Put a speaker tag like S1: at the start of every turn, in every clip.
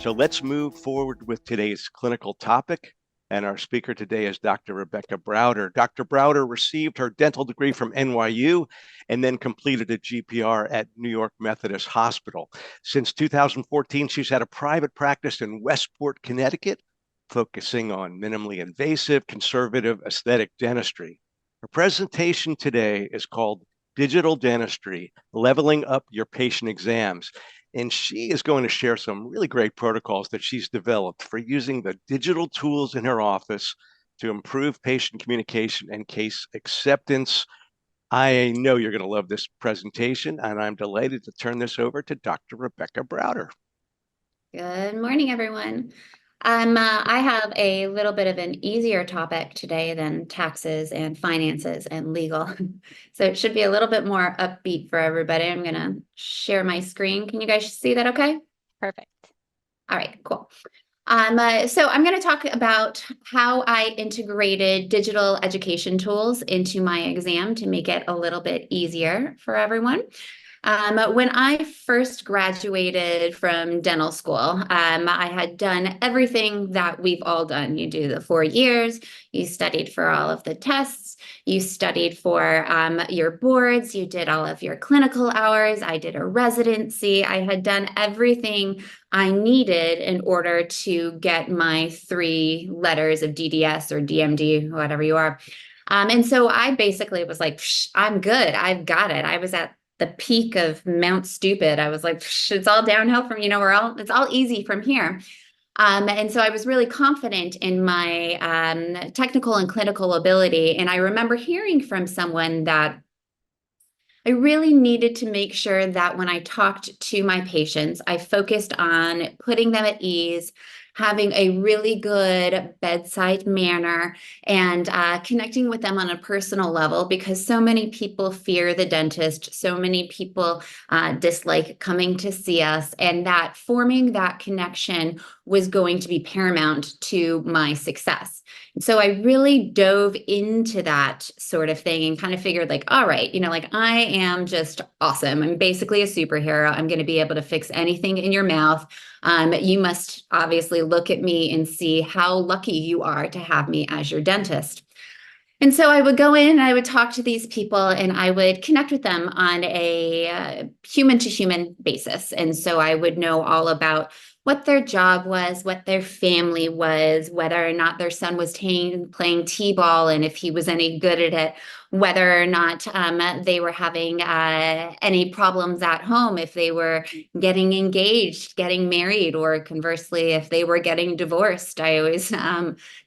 S1: So let's move forward with today's clinical topic. And our speaker today is Dr. Rebekah Browder. Dr. Browder received her dental degree from NYU and then completed a GPR at New York Methodist Hospital. Since 2014, she's had a private practice in Westport, Connecticut, focusing on minimally invasive, conservative aesthetic dentistry. Her presentation today is called Digital Dentistry, Leveling Up Your Patient Exams. And she is going to share some really great protocols that she's developed for using the digital tools in her office to improve patient communication and case acceptance. I know you're going to love this presentation, and I'm delighted to turn this over to Dr. Rebekah Browder.
S2: Good morning, everyone. I have a little bit of an easier topic today than taxes and finances and legal. So it should be a little bit more upbeat for everybody. I'm going to share my screen. Can you guys see that okay?
S3: Perfect.
S2: All right, cool. So I'm going to talk about how I integrated digital education tools into my exam to make it a little bit easier for everyone. When I first graduated from dental school, I had done everything that we've all done. You do the 4 years, you studied for all of the tests, you studied for your boards, you did all of your clinical hours, I did a residency, I had done everything I needed in order to get my 3 letters of DDS or DMD, whatever you are. And so I basically was like, I'm good, I've got it. I was at the peak of Mount Stupid. I was like, it's all downhill from, it's all easy from here. And so I was really confident in my technical and clinical ability. And I remember hearing from someone that I really needed to make sure that when I talked to my patients, I focused on putting them at ease, having a really good bedside manner, and connecting with them on a personal level, because so many people fear the dentist, so many people dislike coming to see us, and that forming that connection was going to be paramount to my success. And so I really dove into that sort of thing and kind of figured like, all right, I am just awesome. I'm basically a superhero. I'm going to be able to fix anything in your mouth. You must obviously look at me and see how lucky you are to have me as your dentist. And so I would go in and I would talk to these people and I would connect with them on a human to human basis. And so I would know all about what their job was, what their family was, whether or not their son was playing t-ball and if he was any good at it, whether or not they were having any problems at home, if they were getting engaged, getting married, or conversely, if they were getting divorced. I always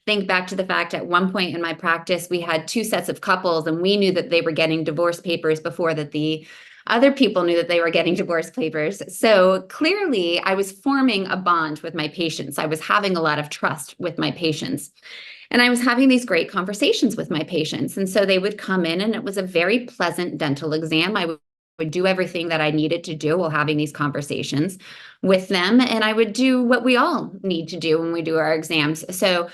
S2: think back to the fact at one point in my practice, we had 2 sets of couples and we knew that they were getting divorce papers before that the other people knew that they were getting divorce papers. So clearly I was forming a bond with my patients. I was having a lot of trust with my patients. And I was having these great conversations with my patients. And so they would come in and it was a very pleasant dental exam. I would do everything that I needed to do while having these conversations with them. And I would do what we all need to do when we do our exams. So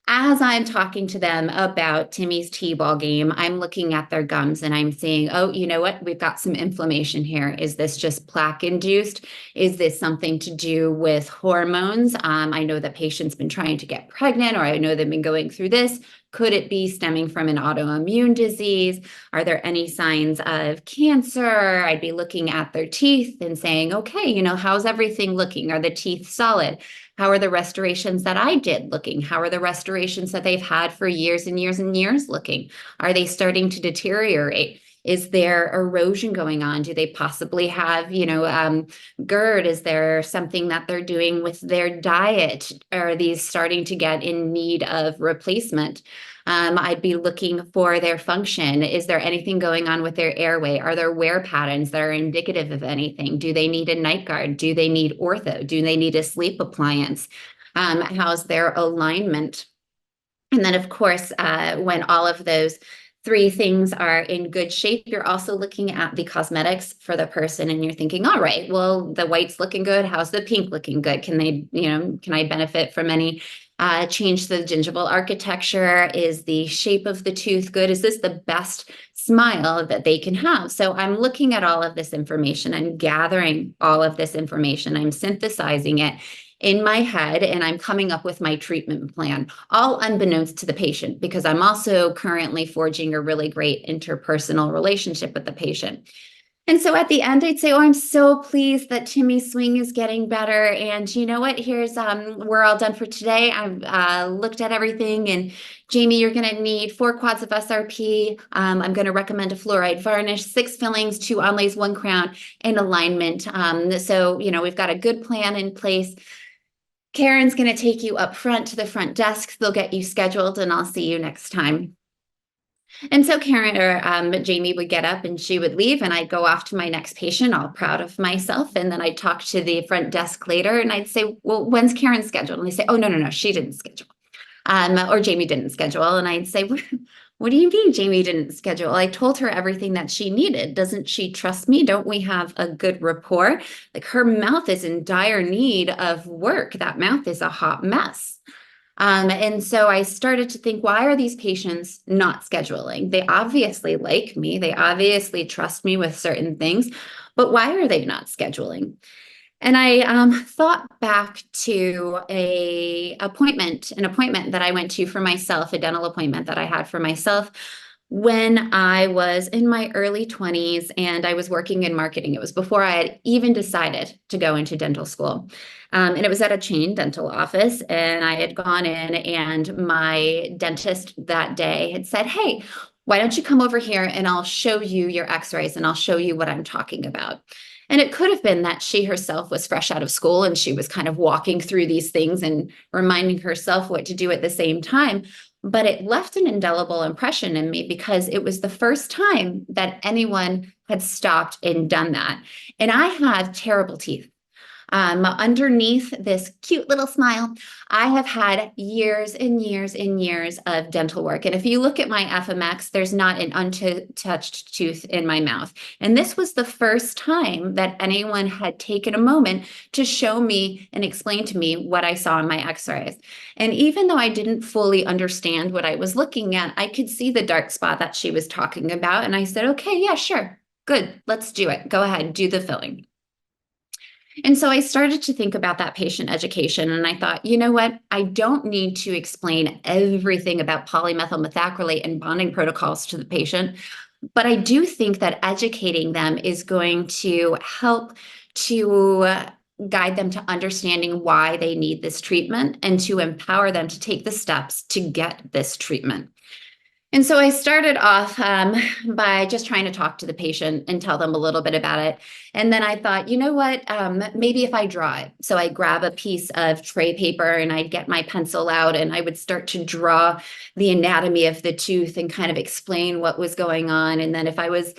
S2: as I'm talking to them about Timmy's t-ball game, I'm looking at their gums and I'm saying, oh, you know what? We've got some inflammation here. Is this just plaque induced? Is this something to do with hormones? I know the patient's been trying to get pregnant, or I know they've been going through this. Could it be stemming from an autoimmune disease? Are there any signs of cancer? I'd be looking at their teeth and saying, okay, how's everything looking? Are the teeth solid? How are the restorations that I did looking? How are the restorations that they've had for years and years and years looking? Are they starting to deteriorate? Is there erosion going on? Do they possibly have, GERD? Is there something that they're doing with their diet? Are these starting to get in need of replacement? I'd be looking for their function. Is there anything going on with their airway? Are there wear patterns that are indicative of anything? Do they need a night guard? Do they need ortho? Do they need a sleep appliance? How's their alignment? And then, of course, when all of those 3 things are in good shape, you're also looking at the cosmetics for the person and you're thinking, all right, well, the white's looking good. How's the pink looking good? Can I benefit from any change to the gingival architecture? Is the shape of the tooth good? Is this the best smile that they can have? So I'm looking at all of this information and gathering all of this information. I'm synthesizing it in my head, and I'm coming up with my treatment plan, all unbeknownst to the patient, because I'm also currently forging a really great interpersonal relationship with the patient. And so at the end, I'd say, oh, I'm so pleased that Timmy's swing is getting better. And you know what? Here's, we're all done for today. I've looked at everything. And Jamie, you're going to need 4 quads of SRP. I'm going to recommend a fluoride varnish, 6 fillings, 2 onlays, 1 crown, and alignment. So, we've got a good plan in place. Karen's going to take you up front to the front desk. They'll get you scheduled, and I'll see you next time. And so Karen or Jamie would get up and she would leave, and I'd go off to my next patient, all proud of myself. And then I'd talk to the front desk later and I'd say, well, when's Karen scheduled? And they say, oh, no, she didn't schedule. Or Jamie didn't schedule. And I'd say, what do you mean Jamie didn't schedule? I told her everything that she needed. Doesn't she trust me? Don't we have a good rapport? Like, her mouth is in dire need of work. That mouth is a hot mess. And so I started to think, why are these patients not scheduling? They obviously like me. They obviously trust me with certain things, but why are they not scheduling? And I thought back to an appointment that I went to for myself, a dental appointment that I had for myself when I was in my early 20s and I was working in marketing. It was before I had even decided to go into dental school. And it was at a chain dental office. And I had gone in, and my dentist that day had said, hey, why don't you come over here and I'll show you your x-rays and I'll show you what I'm talking about. And it could have been that she herself was fresh out of school and she was kind of walking through these things and reminding herself what to do at the same time. But it left an indelible impression in me because it was the first time that anyone had stopped and done that. And I have terrible teeth. Underneath this cute little smile, I have had years and years and years of dental work. And if you look at my FMX, there's not an untouched tooth in my mouth. And this was the first time that anyone had taken a moment to show me and explain to me what I saw in my x-rays. And even though I didn't fully understand what I was looking at, I could see the dark spot that she was talking about. And I said, okay, yeah, sure. Good. Let's do it. Go ahead, do the filling. And so I started to think about that patient education, and I thought, you know what? I don't need to explain everything about polymethyl methacrylate and bonding protocols to the patient, but I do think that educating them is going to help to guide them to understanding why they need this treatment and to empower them to take the steps to get this treatment. And so I started off by just trying to talk to the patient and tell them a little bit about it. And then I thought, you know what, maybe if I draw it. So I grab a piece of tray paper and I'd get my pencil out and I would start to draw the anatomy of the tooth and kind of explain what was going on. And then if I was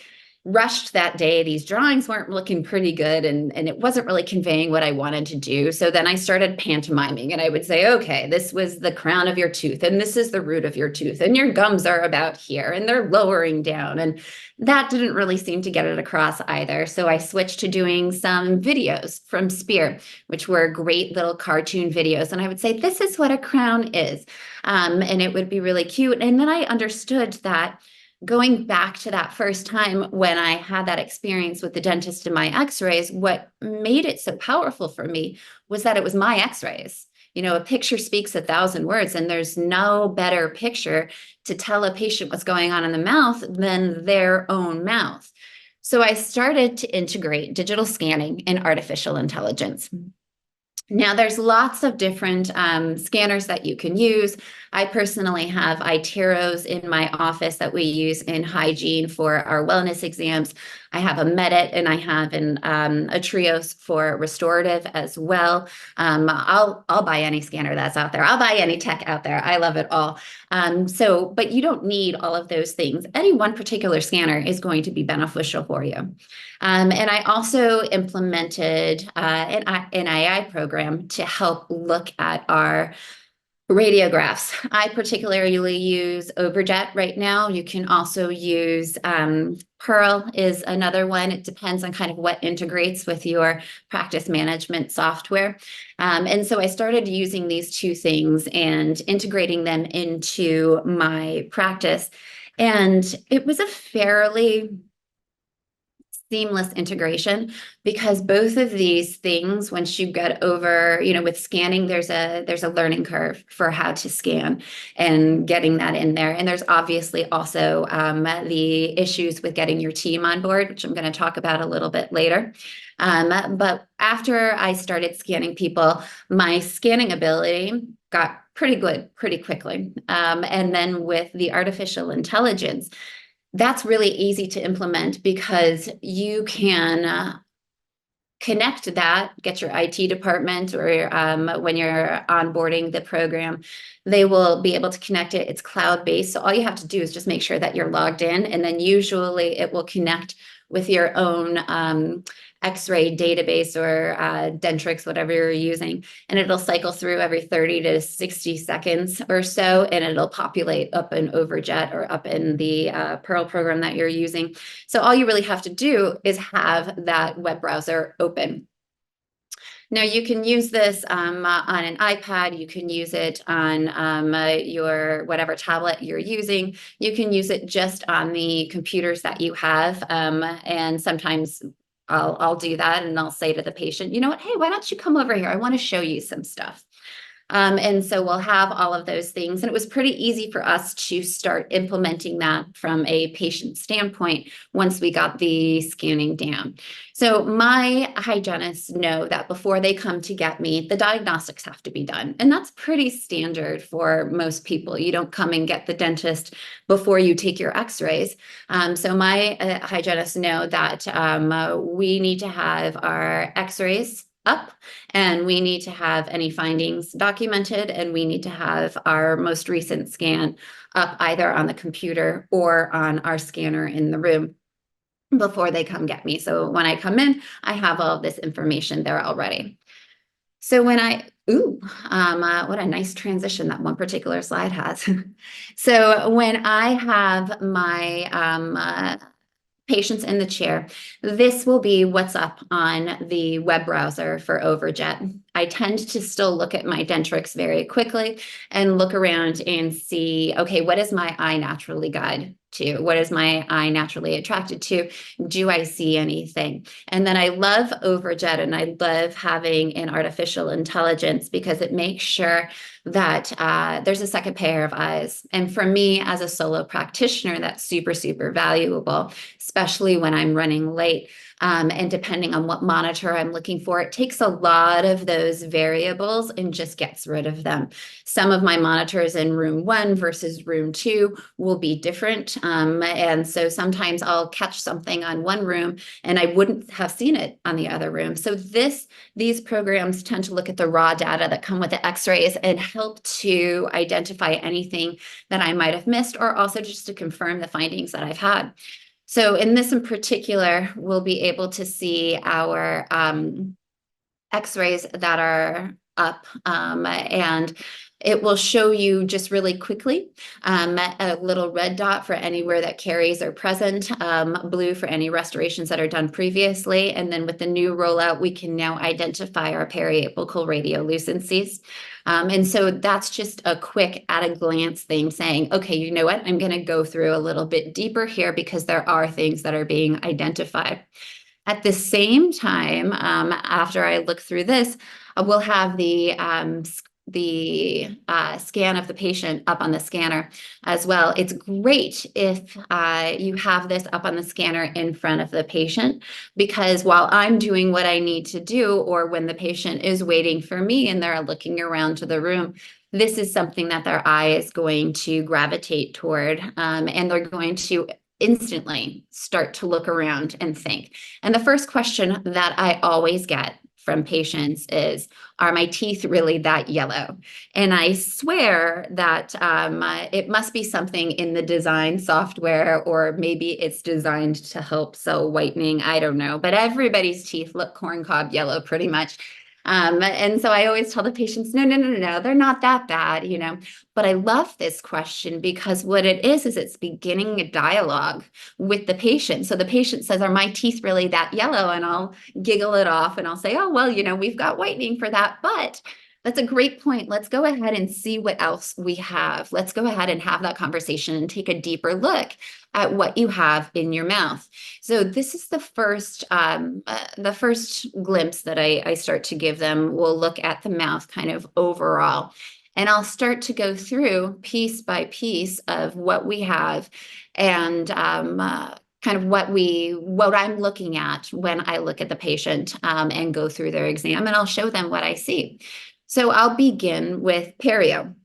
S2: rushed that day, these drawings weren't looking pretty good and it wasn't really conveying what I wanted to do. So then I started pantomiming and I would say, okay, this was the crown of your tooth and this is the root of your tooth and your gums are about here and they're lowering down. And that didn't really seem to get it across either. So I switched to doing some videos from Spear, which were great little cartoon videos. And I would say, this is what a crown is. And it would be really cute. And then I understood that going back to that first time when I had that experience with the dentist in my x-rays, what made it so powerful for me was that it was my x-rays. You know, a picture speaks 1,000 words, and there's no better picture to tell a patient what's going on in the mouth than their own mouth. So I started to integrate digital scanning and artificial intelligence. Now, there's lots of different scanners that you can use. I personally have iTeros in my office that we use in hygiene for our wellness exams. I have a Medit and I have a Trios for restorative as well. I'll buy any scanner that's out there. I'll buy any tech out there. I love it all. But you don't need all of those things. Any one particular scanner is going to be beneficial for you. And I also implemented an AI program to help look at our radiographs. I particularly use Overjet right now. You can also use Pearl is another one. It depends on kind of what integrates with your practice management software. And so I started using these two things and integrating them into my practice. And it was a fairly seamless integration, because both of these things, once you get over, with scanning, there's a learning curve for how to scan and getting that in there. And there's obviously also the issues with getting your team on board, which I'm going to talk about a little bit later. But after I started scanning people, my scanning ability got pretty good pretty quickly. And then with the artificial intelligence, that's really easy to implement, because you can connect that, get your IT department, or when you're onboarding the program, they will be able to connect it. It's cloud-based. So all you have to do is just make sure that you're logged in, and then usually it will connect with your own X-ray database or Dentrix, whatever you're using, and it'll cycle through every 30 to 60 seconds or so, and it'll populate up in Overjet or up in the Pearl program that you're using. So all you really have to do is have that web browser open. Now, you can use this on an iPad. You can use it on your whatever tablet you're using. You can use it just on the computers that you have. And sometimes I'll do that, and I'll say to the patient, you know what, hey, why don't you come over here? I want to show you some stuff. And so we'll have all of those things. And it was pretty easy for us to start implementing that from a patient standpoint once we got the scanning down. So my hygienists know that before they come to get me, the diagnostics have to be done. And that's pretty standard for most people. You don't come and get the dentist before you take your x-rays. So my hygienists know that we need to have our x-rays up, and we need to have any findings documented, and we need to have our most recent scan up either on the computer or on our scanner in the room before they come get me. So when I come in, I have all of this information there already. So when what a nice transition that one particular slide has. So when I have my patients in the chair, this will be what's up on the web browser for Overjet. I tend to still look at my Dentrix very quickly and look around and see, okay, what is my eye naturally guide to? What is my eye naturally attracted to? Do I see anything? And then I love Overjet, and I love having an artificial intelligence, because it makes sure that there's a second pair of eyes. And for me as a solo practitioner, that's super, super valuable, especially when I'm running late. And depending on what monitor I'm looking for, it takes a lot of those variables and just gets rid of them. Some of my monitors in room 1 versus room 2 will be different. And so sometimes I'll catch something on one room and I wouldn't have seen it on the other room. So these programs tend to look at the raw data that come with the x-rays and help to identify anything that I might have missed, or also just to confirm the findings that I've had. So in this in particular, we'll be able to see our x-rays that are up, and it will show you just really quickly a little red dot for anywhere that caries are present, blue for any restorations that are done previously. And then with the new rollout, we can now identify our periapical radiolucencies. And so that's just a quick at a glance thing saying, okay, you know what, I'm going to go through a little bit deeper here because there are things that are being identified. At the same time, after I look through this, we'll have the scan of the patient up on the scanner as well. It's great if you have this up on the scanner in front of the patient, because while I'm doing what I need to do, or when the patient is waiting for me and they're looking around to the room, this is something that their eye is going to gravitate toward, and they're going to instantly start to look around and think. And the first question that I always get from patients is, are my teeth really that yellow? And I swear that it must be something in the design software, or maybe it's designed to help cell whitening. I don't know, but everybody's teeth look corncob yellow pretty much. And so I always tell the patients, no, they're not that bad, But I love this question, because what it is it's beginning a dialogue with the patient. So the patient says, are my teeth really that yellow? And I'll giggle it off and I'll say, oh, well, we've got whitening for that. But That's a great point. Let's go ahead and see what else we have. Let's go ahead and have that conversation and take a deeper look at what you have in your mouth. So this is the first glimpse that I start to give them. We'll look at the mouth kind of overall. And I'll start to go through piece by piece of what we have and kind of what I'm looking at when I look at the patient and go through their exam, and I'll show them what I see. So I'll begin with perio.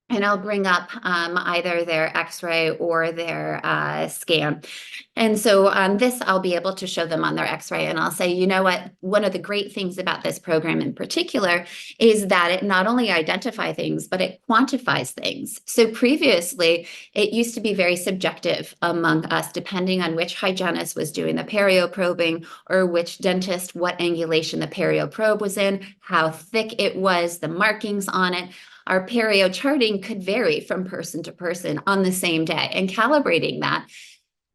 S2: And I'll bring up either their x-ray or their scan. And so on this, I'll be able to show them on their x-ray, and I'll say, you know what, one of the great things about this program in particular is that it not only identifies things, but it quantifies things. So previously, it used to be very subjective among us, depending on which hygienist was doing the perio probing or which dentist, what angulation the perio probe was in, how thick it was, the markings on it. Our perio charting could vary from person to person on the same day, and calibrating that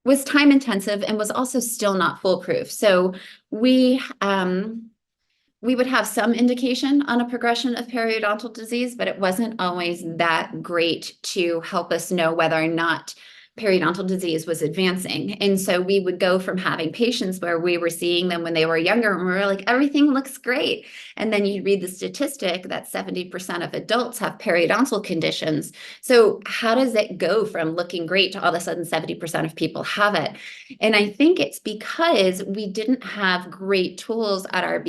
S2: was time intensive and was also still not foolproof. So we would have some indication on a progression of periodontal disease, but it wasn't always that great to help us know whether or not periodontal disease was advancing. And so we would go from having patients where we were seeing them when they were younger and we were like, everything looks great. And then you read the statistic that 70% of adults have periodontal conditions. So how does it go from looking great to all of a sudden 70% of people have it? And I think it's because we didn't have great tools at our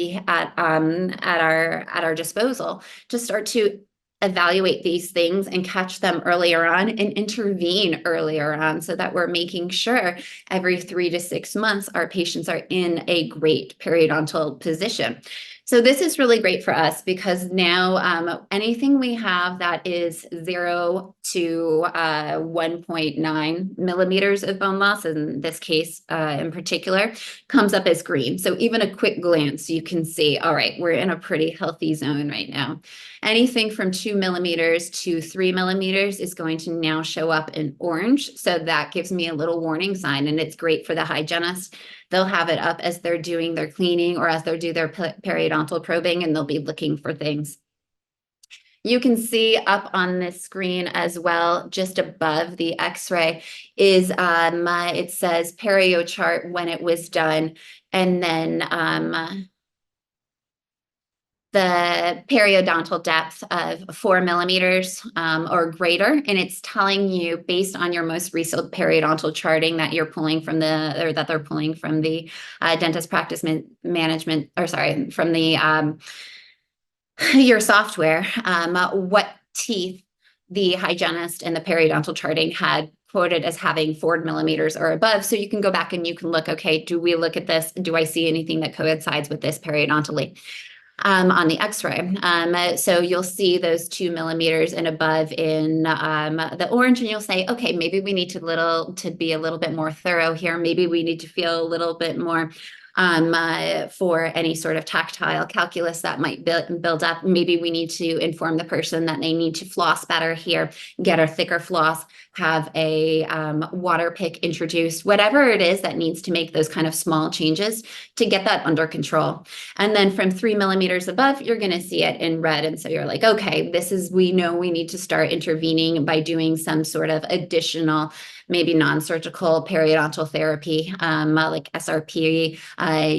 S2: disposal to start to evaluate these things and catch them earlier on and intervene earlier on, so that we're making sure every 3 to 6 months our patients are in a great periodontal position. So this is really great for us because now anything we have that is 0 to 1.9 millimeters of bone loss, in this case in particular, comes up as green. So even a quick glance, you can see, all right, we're in a pretty healthy zone right now. Anything from 2 millimeters to 3 millimeters is going to now show up in orange. So that gives me a little warning sign, and it's great for the hygienist. They'll have it up as they're doing their cleaning or as they do their periodontal probing, and they'll be looking for things. You can see up on this screen as well, just above the x-ray, is it says perio chart when it was done, and then the periodontal depth of 4 millimeters or greater, and it's telling you based on your most recent periodontal charting that you're pulling from that they're pulling from the dentist practice management, or sorry, from the your software, what teeth the hygienist and the periodontal charting had quoted as having 4 millimeters or above. So you can go back and you can look, okay, do we look at this? Do I see anything that coincides with this periodontally? On the x-ray. So you'll see those 2 millimeters and above in the orange, and you'll say, okay, maybe we need to be a little bit more thorough here. Maybe we need to feel a little bit more for any sort of tactile calculus that might build up. Maybe we need to inform the person that they need to floss better here, get a thicker floss, have a water pick introduced, whatever it is that needs to make those kind of small changes to get that under control. And then from 3 millimeters above, you're going to see it in red. And so you're like, okay, we know we need to start intervening by doing some sort of additional, maybe non-surgical periodontal therapy, like SRP,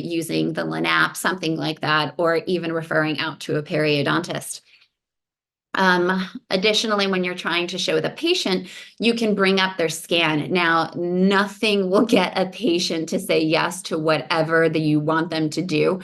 S2: using the LANAP, something like that, or even referring out to a periodontist. Additionally, when you're trying to show the patient, you can bring up their scan. Now, nothing will get a patient to say yes to whatever that you want them to do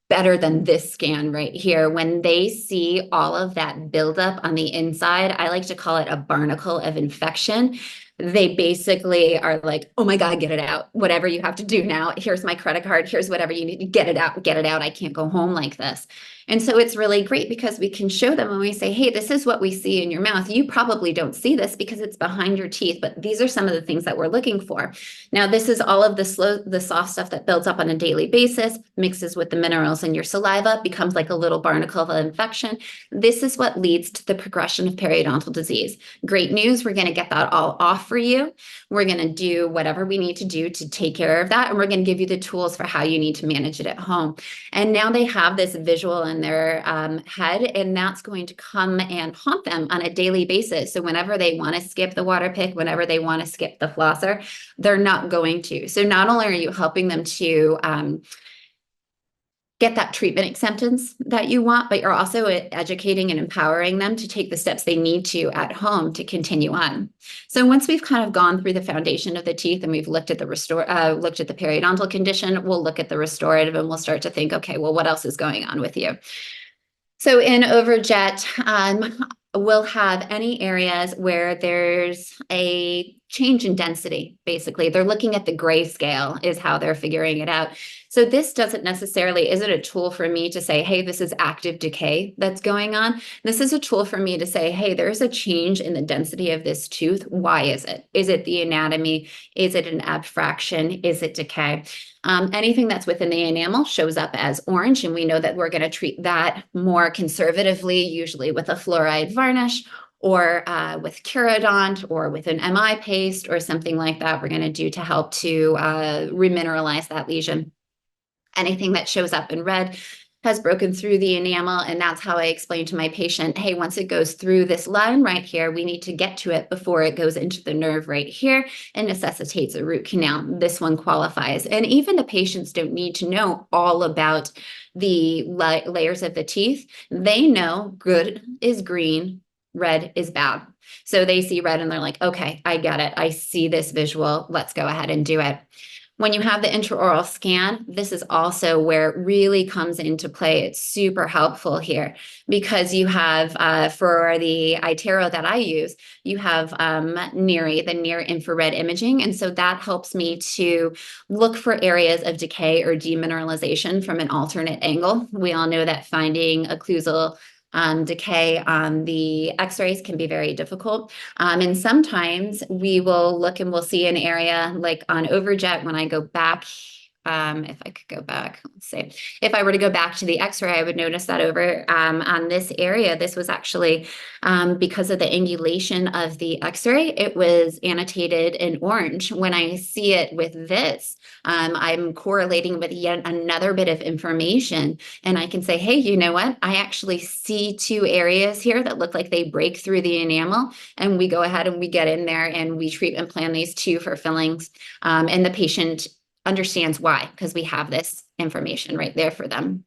S2: better than this scan right here. When they see all of that buildup on the inside, I like to call it a barnacle of infection. They basically are like, oh my God, get it out. Whatever you have to do now. Here's my credit card. Here's whatever you need to get it out. Get it out. I can't go home like this. And so it's really great because we can show them when we say, hey, this is what we see in your mouth. You probably don't see this because it's behind your teeth, but these are some of the things that we're looking for. Now, this is all of the soft stuff that builds up on a daily basis, mixes with the minerals in your saliva, becomes like a little barnacle of infection. This is what leads to the progression of periodontal disease. Great news, we're going to get that all off for you. We're going to do whatever we need to do to take care of that, and we're going to give you the tools for how you need to manage it at home. And now they have this visual in their head, and that's going to come and haunt them on a daily basis. So whenever they want to skip the water pick, whenever they want to skip the flosser, they're not going to. So not only are you helping them to get that treatment acceptance that you want, but you're also educating and empowering them to take the steps they need to at home to continue on. So once we've kind of gone through the foundation of the teeth and we've looked at the periodontal condition, we'll look at the restorative and we'll start to think, okay, well, what else is going on with you? So in Overjet, we'll have any areas where there's a change in density, basically. They're looking at the grayscale is how they're figuring it out. So this isn't a tool for me to say, hey, this is active decay that's going on. This is a tool for me to say, hey, there's a change in the density of this tooth. Why is it? Is it the anatomy? Is it an abfraction? Is it decay? Anything that's within the enamel shows up as orange, and we know that we're going to treat that more conservatively, usually with a fluoride varnish or with Curodont or with an MI paste or something like that we're going to do to help to remineralize that lesion. Anything that shows up in red has broken through the enamel, and that's how I explain to my patient, hey, once it goes through this line right here, we need to get to it before it goes into the nerve right here and necessitates a root canal. This one qualifies. And even the patients don't need to know all about the layers of the teeth. They know good is green, red is bad. So they see red and they're like, okay, I get it. I see this visual. Let's go ahead and do it. When you have the intraoral scan, this is also where it really comes into play. It's super helpful here because you have, for the iTero that I use, you have NIRI, the near infrared imaging. And so that helps me to look for areas of decay or demineralization from an alternate angle. We all know that finding occlusal decay on the x-rays can be very difficult. And sometimes we will look and we'll see an area like on Overjet when I go back. If I could go back, let's see. If I were to go back to the x-ray, I would notice that over on this area, this was actually because of the angulation of the x-ray, it was annotated in orange. When I see it with this, I'm correlating with yet another bit of information, and I can say, hey, you know what? I actually see two areas here that look like they break through the enamel, and we go ahead and we get in there and we treatment plan these two for fillings, and the patient understands why, because we have this information right there for them.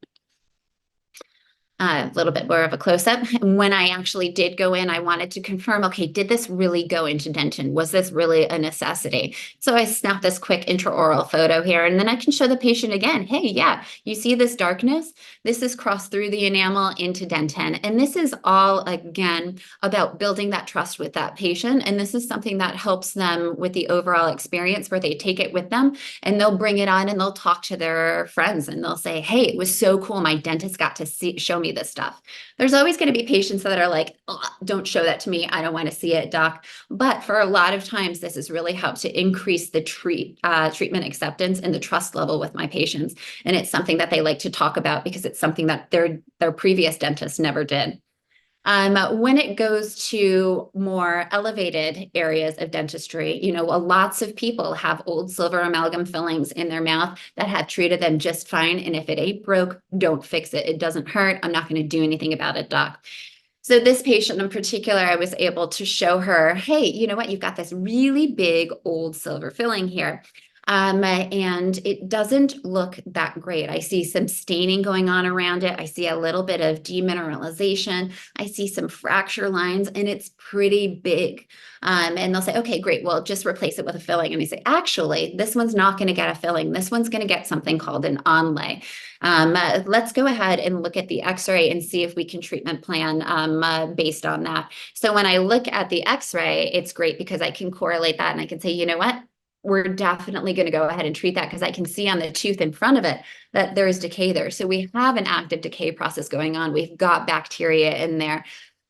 S2: A little bit more of a close-up. When I actually did go in, I wanted to confirm, okay, did this really go into dentin? Was this really a necessity? So I snapped this quick intraoral photo here, and then I can show the patient again, hey, yeah, you see this darkness? This is crossed through the enamel into dentin. And this is all, again, about building that trust with that patient. And this is something that helps them with the overall experience where they take it with them and they'll bring it on and they'll talk to their friends and they'll say, hey, it was so cool. My dentist got to show me this stuff. There's always going to be patients that are like, oh, don't show that to me. I don't want to see it, doc. But for a lot of times, this has really helped to increase the treatment acceptance and the trust level with my patients. And it's something that they like to talk about because it's something that their previous dentist never did. When it goes to more elevated areas of dentistry, you know, lots of people have old silver amalgam fillings in their mouth that have treated them just fine. And if it ain't broke, don't fix it. It doesn't hurt. I'm not going to do anything about it, doc. So this patient in particular, I was able to show her, hey, you know what? You've got this really big old silver filling here. And it doesn't look that great. I see some staining going on around it. I see a little bit of demineralization. I see some fracture lines, and it's pretty big. And they'll say, okay, great. Well, just replace it with a filling. And I say, actually, this one's not going to get a filling. This one's going to get something called an onlay. Let's go ahead and look at the x-ray and see if we can treatment plan based on that. So when I look at the x-ray, it's great because I can correlate that and I can say, you know what? We're definitely going to go ahead and treat that because I can see on the tooth in front of it that there is decay there. So we have an active decay process going on. We've got bacteria in there.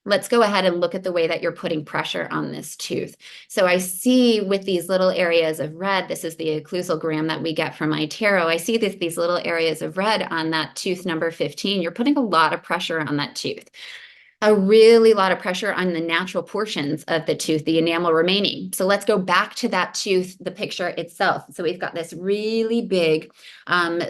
S2: let's go ahead and look at the way that you're putting pressure on this tooth. So I see with these little areas of red, this is the occlusogram that we get from iTero. I see these little areas of red on that tooth number 15. You're putting a lot of pressure on that tooth. A really lot of pressure on the natural portions of the tooth, the enamel remaining. So let's go back to that tooth, the picture itself. So we've got this really big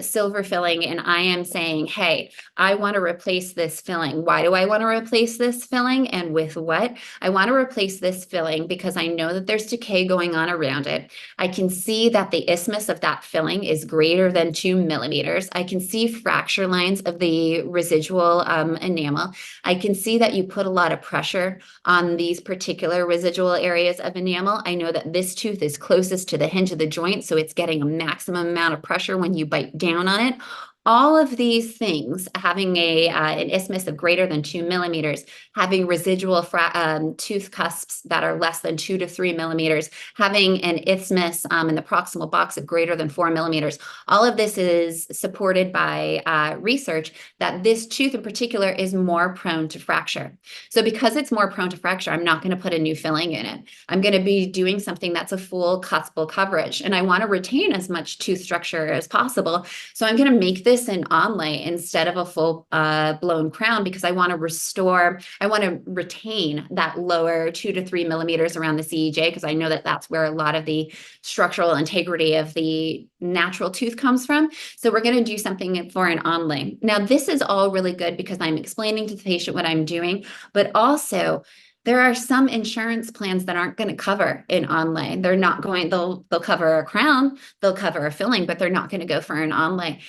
S2: silver filling, and I am saying, hey, I want to replace this filling. Why do I want to replace this filling, and with what? I want to replace this filling because I know that there's decay going on around it. I can see that the isthmus of that filling is greater than 2 millimeters. I can see fracture lines of the residual enamel. I can see that you put a lot of pressure on these particular residual areas of enamel. I know that this tooth is closest to the hinge of the joint, so it's getting a maximum amount of pressure when you bite down on it. All of these things, having an isthmus of greater than 2 millimeters, having residual tooth cusps that are less than 2 to 3 millimeters, having an isthmus in the proximal box of greater than 4 millimeters, all of this is supported by research that this tooth in particular is more prone to fracture. So because it's more prone to fracture, I'm not going to put a new filling in it. I'm going to be doing something that's a full cuspal coverage, and I want to retain as much tooth structure as possible. So I'm going to make this an onlay instead of a full blown crown because I want to retain that lower 2 to 3 millimeters around the CEJ because I know that that's where a lot of the structural integrity of the natural tooth comes from. So we're going to do something for an onlay. Now, this is all really good because I'm explaining to the patient what I'm doing, but also there are some insurance plans that aren't going to cover an onlay. They'll cover a crown, they'll cover a filling, but they're not going to go for an onlay.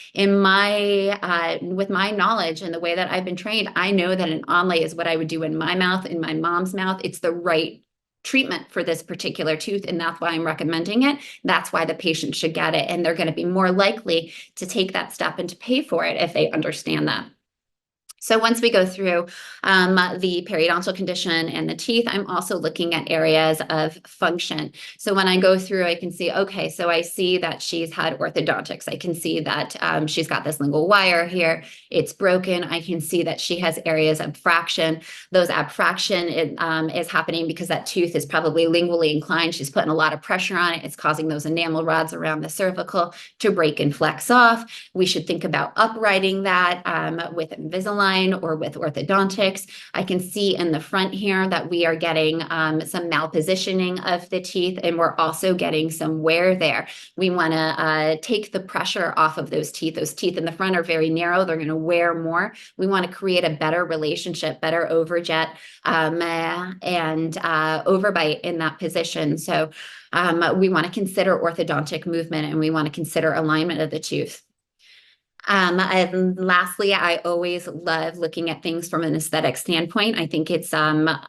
S2: With my knowledge and the way that I've been trained, I know that an onlay is what I would do in my mouth, in my mom's mouth. It's the right treatment for this particular tooth, and that's why I'm recommending it. That's why the patient should get it, and they're going to be more likely to take that step and to pay for it if they understand that. So once we go through the periodontal condition and the teeth, I'm also looking at areas of function. So when I go through, I can see, okay, so I see that she's had orthodontics. I can see that she's got this lingual wire here. It's broken. I can see that she has areas of abfraction. Those abfraction is happening because that tooth is probably lingually inclined. She's putting a lot of pressure on it. It's causing those enamel rods around the cervical to break and flex off. We should think about uprighting that with Invisalign or with orthodontics. I can see in the front here that we are getting some malpositioning of the teeth, and we're also getting some wear there. We want to take the pressure off of those teeth. Those teeth in the front are very narrow. They're going to wear more. We want to create a better relationship, better overjet and overbite in that position. So we want to consider orthodontic movement, and we want to consider alignment of the tooth. And lastly, I always love looking at things from an aesthetic standpoint. I think it's a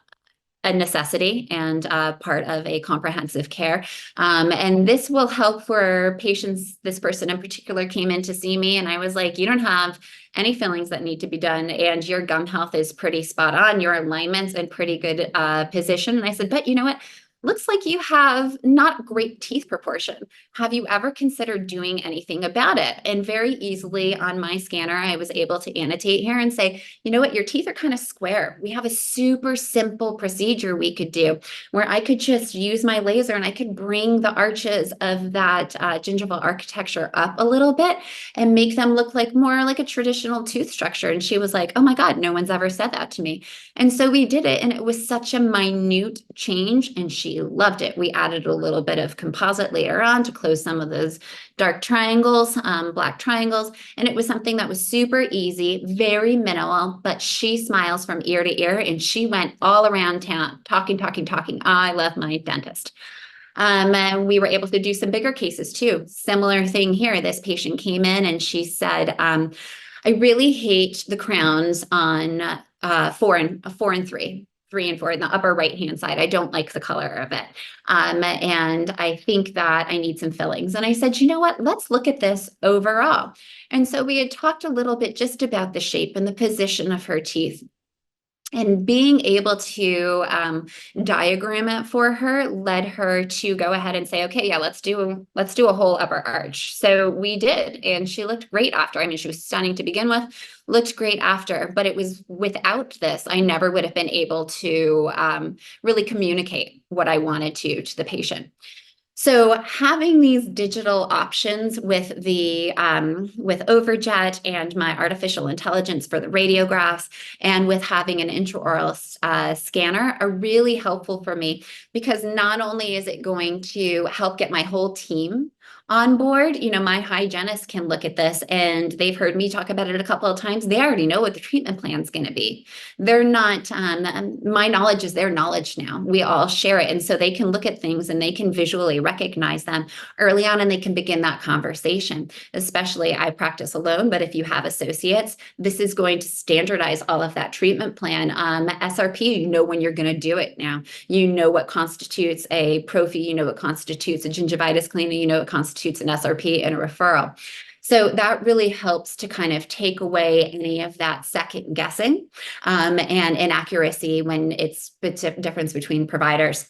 S2: necessity and part of a comprehensive care. And this will help for patients. This person in particular came in to see me, and I was like, you don't have any fillings that need to be done, and your gum health is pretty spot on. Your alignment's in pretty good position. And I said, but you know what? Looks like you have not great teeth proportion. Have you ever considered doing anything about it? And very easily on my scanner, I was able to annotate here and say, you know what, your teeth are kind of square. We have a super simple procedure we could do where I could just use my laser and I could bring the arches of that gingival architecture up a little bit and make them look like more like a traditional tooth structure. And she was like, oh my God, no one's ever said that to me. And so we did it, and it was such a minute change, and she loved it. We added a little bit of composite later on to close some of those dark triangles, black triangles. And it was something that was super easy, very minimal, but she smiles from ear to ear, and she went all around town talking. I love my dentist. And we were able to do some bigger cases too. Similar thing here. This patient came in and she said, I really hate the crowns on 4 and 3. 3 and 4 in the upper right-hand side. I don't like the color of it. And I think that I need some fillings. And I said, you know what, let's look at this overall. And so we had talked a little bit just about the shape and the position of her teeth. And being able to diagram it for her led her to go ahead and say, okay, yeah, let's do a whole upper arch. So we did, and she looked great after. I mean, she was stunning to begin with, looked great after, but it was without this, I never would have been able to really communicate what I wanted to the patient. So having these digital options with the with Overjet and my artificial intelligence for the radiographs, and with having an intraoral scanner are really helpful for me, because not only is it going to help get my whole team on board, you know, my hygienist can look at this and they've heard me talk about it a couple of times. They already know what the treatment plan is going to be. They're not, my knowledge is their knowledge now. We all share it. And so they can look at things and they can visually recognize them early on, and they can begin that conversation. Especially, I practice alone, but if you have associates, this is going to standardize all of that treatment plan. SRP, you know when you're going to do it now. You know what constitutes a prophy, you know what constitutes a gingivitis cleaning, you know what constitutes an SRP and a referral. So that really helps to kind of take away any of that second guessing and inaccuracy when it's the difference between providers.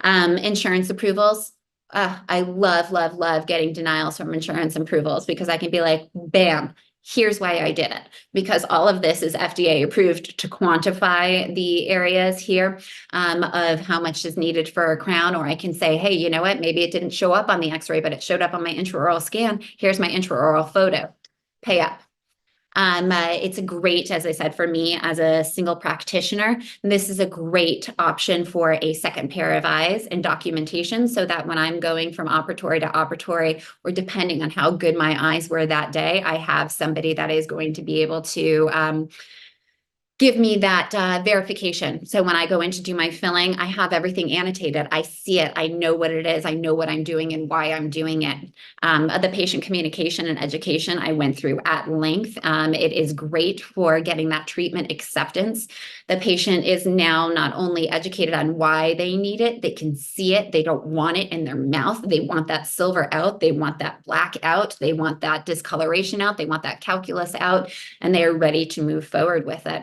S2: Insurance approvals. I love getting denials from insurance approvals, because I can be like, bam, here's why I did it. Because all of this is FDA approved to quantify the areas here of how much is needed for a crown. Or I can say, hey, you know what? Maybe it didn't show up on the x-ray, but it showed up on my intraoral scan. Here's my intraoral photo. Pay up. It's a great, as I said, for me as a single practitioner, this is a great option for a second pair of eyes and documentation, so that when I'm going from operatory to operatory, or depending on how good my eyes were that day, I have somebody that is going to be able to give me that verification. So when I go in to do my filling, I have everything annotated. I see it. I know what it is. I know what I'm doing and why I'm doing it. The patient communication and education I went through at length. It is great for getting that treatment acceptance. The patient is now not only educated on why they need it, they can see it. They don't want it in their mouth. They want that silver out. They want that black out. They want that discoloration out. They want that calculus out, and they are ready to move forward with it.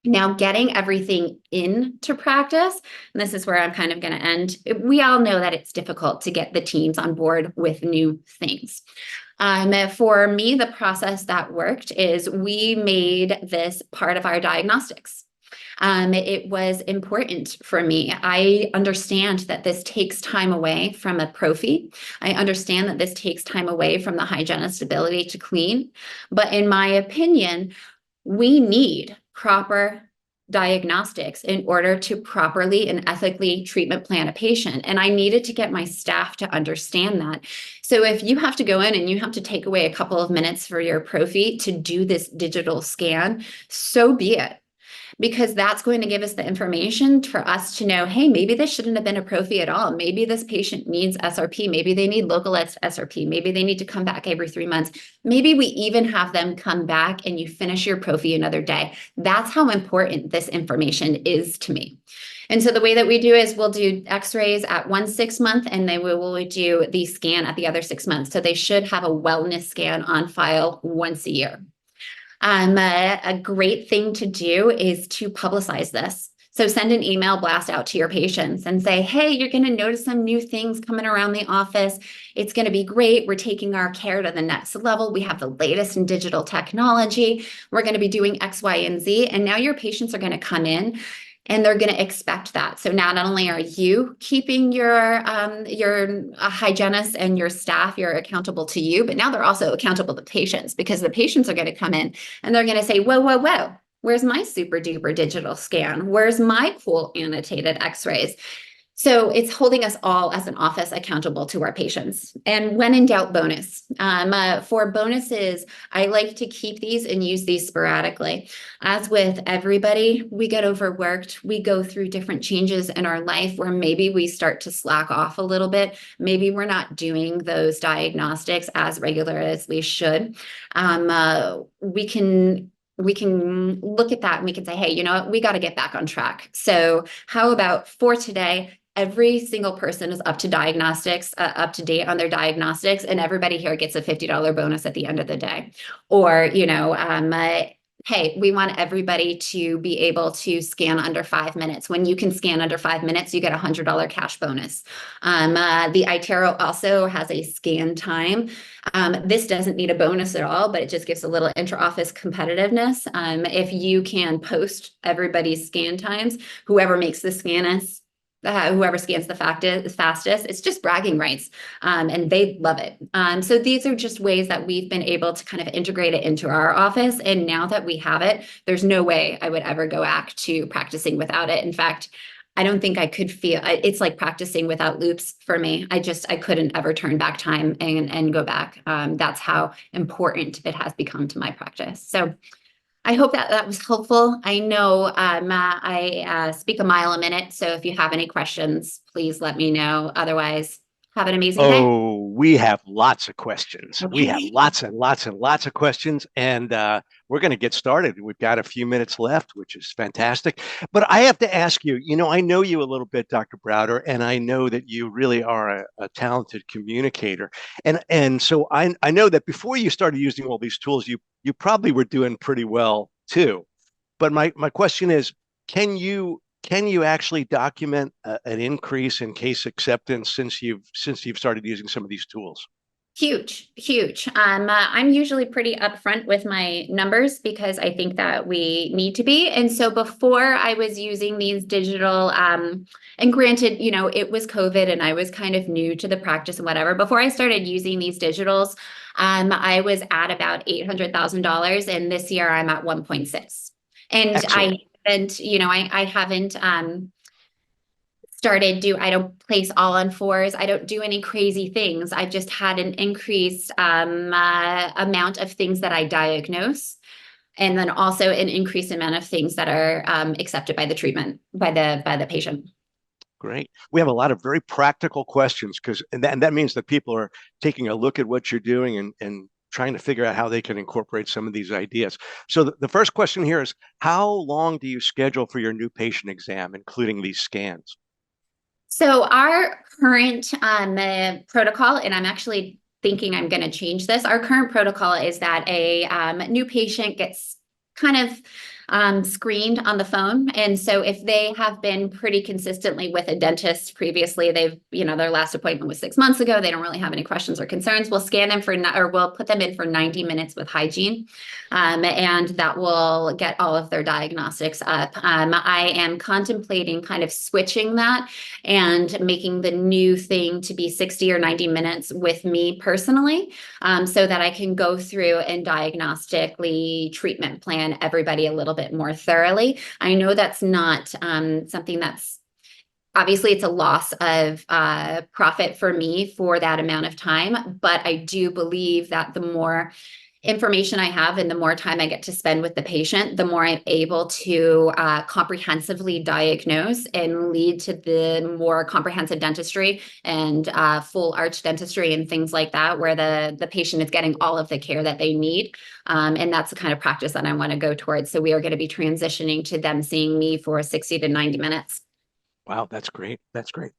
S2: Now, getting everything into practice, and this is where I'm kind of going to end. We all know that it's difficult to get the teams on board with new things. For me, the process that worked is we made this part of our diagnostics. It was important for me. I understand that this takes time away from a prophy. I understand that this takes time away from the hygienist's ability to clean. But in my opinion, we need proper diagnostics in order to properly and ethically treatment plan a patient. And I needed to get my staff to understand that. So if you have to go in and you have to take away a couple of minutes for your prophy to do this digital scan, so be it. Because that's going to give us the information for us to know, hey, maybe this shouldn't have been a prophy at all. Maybe this patient needs SRP. Maybe they need localized SRP. Maybe they need to come back every 3 months. Maybe we even have them come back and you finish your prophy another day. That's how important this information is to me. And so the way that we do is we'll do x-rays at 1 6 month, and then we will do the scan at the other 6 months. So they should have a wellness scan on file once a year. A great thing to do is to publicize this. So send an email blast out to your patients and say, hey, you're going to notice some new things coming around the office. It's going to be great. We're taking our care to the next level. We have the latest in digital technology. We're going to be doing X, Y, and Z. And now your patients are going to come in and they're going to expect that. So not only are you keeping your hygienist and your staff, you're accountable to you, but now they're also accountable to patients, because the patients are going to come in and they're going to say, whoa, whoa, whoa, where's my super duper digital scan? Where's my cool annotated x-rays? So it's holding us all as an office accountable to our patients. And when in doubt, bonus. For bonuses, I like to keep these and use these sporadically. As with everybody, we get overworked. We go through different changes in our life where maybe we start to slack off a little bit. Maybe we're not doing those diagnostics as regular as we should. We can look at that and we can say, hey, you know what, we got to get back on track. So how about for today, every single person is up to diagnostics, up to date on their diagnostics, and everybody here gets a $50 bonus at the end of the day. Or, hey, we want everybody to be able to scan under 5 minutes. When you can scan under 5 minutes, you get a $100 cash bonus. The iTero also has a scan time. This doesn't need a bonus at all, but it just gives a little intra-office competitiveness. If you can post everybody's scan times, whoever makes the whoever scans the fastest, it's just bragging rights, and they love it. So these are just ways that we've been able to kind of integrate it into our office. And now that we have it, there's no way I would ever go back to practicing without it. In fact, I don't think I could feel it's like practicing without loops for me. I couldn't ever turn back time and go back. That's how important it has become to my practice. So I hope that that was helpful. I know I speak a mile a minute, so if you have any questions, please let me know. Otherwise, have an amazing day.
S1: Oh, we have lots of questions. We have
S2: Okay.
S1: lots and lots and lots of questions, and we're going to get started. We've got a few minutes left, which is fantastic. But I have to ask you, I know you a little bit, Dr. Browder, and I know that you really are a talented communicator. And so I know that before you started using all these tools, you probably were doing pretty well too. But my question is, can you actually document an increase in case acceptance since you've started using some of these tools?
S2: Huge, huge. I'm usually pretty upfront with my numbers because I think that we need to be. And so before I was using these digital, and granted, it was COVID and I was kind of new to the practice and whatever. Before I started using these digitals, I was at about $800,000, and this year I'm at 1.6. And
S1: Excellent.
S2: I haven't I don't place all on fours. I don't do any crazy things. I've just had an increased amount of things that I diagnose. And then also an increased amount of things that are accepted by the treatment, by the patient.
S1: Great. We have a lot of very practical questions and that means that people are taking a look at what you're doing and trying to figure out how they can incorporate some of these ideas. So the first question here is, how long do you schedule for your new patient exam, including these scans?
S2: So our current protocol, and I'm actually thinking I'm going to change this. Our current protocol is that a new patient gets kind of screened on the phone. And so if they have been pretty consistently with a dentist previously, their last appointment was 6 months ago, they don't really have any questions or concerns, we'll scan them or we'll put them in for 90 minutes with hygiene. And that will get all of their diagnostics up. I am contemplating kind of switching that and making the new thing to be 60 or 90 minutes with me personally, so that I can go through and diagnostically treatment plan everybody a little bit more thoroughly. I know that's not something that's obviously it's a loss of profit for me for that amount of time, but I do believe that the more information I have and the more time I get to spend with the patient, the more I'm able to comprehensively diagnose and lead to the more comprehensive dentistry and full arch dentistry and things like that, where the patient is getting all of the care that they need. And that's the kind of practice that I want to go towards. So we are going to be transitioning to them seeing me for 60 to 90 minutes.
S1: Wow, that's great. That's great.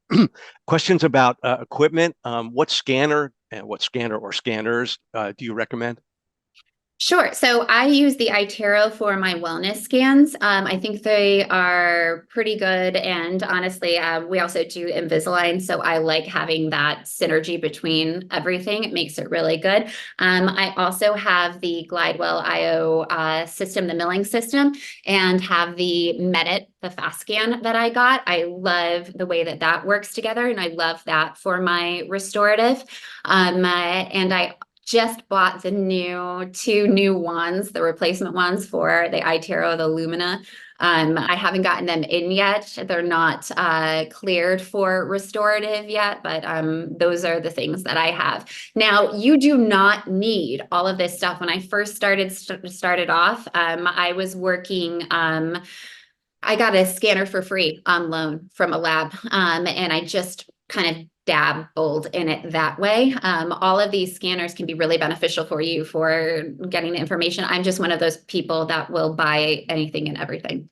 S1: Questions about equipment. What scanner and what scanner or scanners do you recommend?
S2: Sure. So I use the iTero for my wellness scans. I think they are pretty good. And honestly, we also do Invisalign. So I like having that synergy between everything. It makes it really good. I also have the Glidewell IO system, the milling system, and have the Medit, the fast scan that I got. I love the way that that works together. And I love that for my restorative. And I just bought the two new ones, the replacement ones for the iTero, the Lumina. I haven't gotten them in yet. They're not cleared for restorative yet, but those are the things that I have. Now, you do not need all of this stuff. When I first started off, I was working. I got a scanner for free on loan from a lab, and I just kind of dabbled in it that way. All of these scanners can be really beneficial for you for getting the information. I'm just one of those people that will buy anything and everything.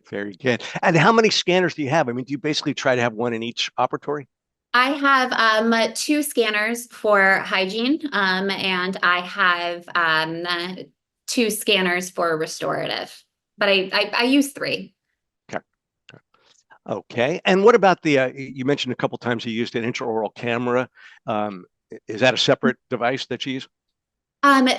S1: Very good. And how many scanners do you have? I mean, do you basically try to have one in each operatory?
S2: I have two scanners for hygiene, and I have two scanners for restorative, but I use three.
S1: Okay. Okay. And what about you mentioned a couple times you used an intraoral camera. Um, is that a separate device that you use?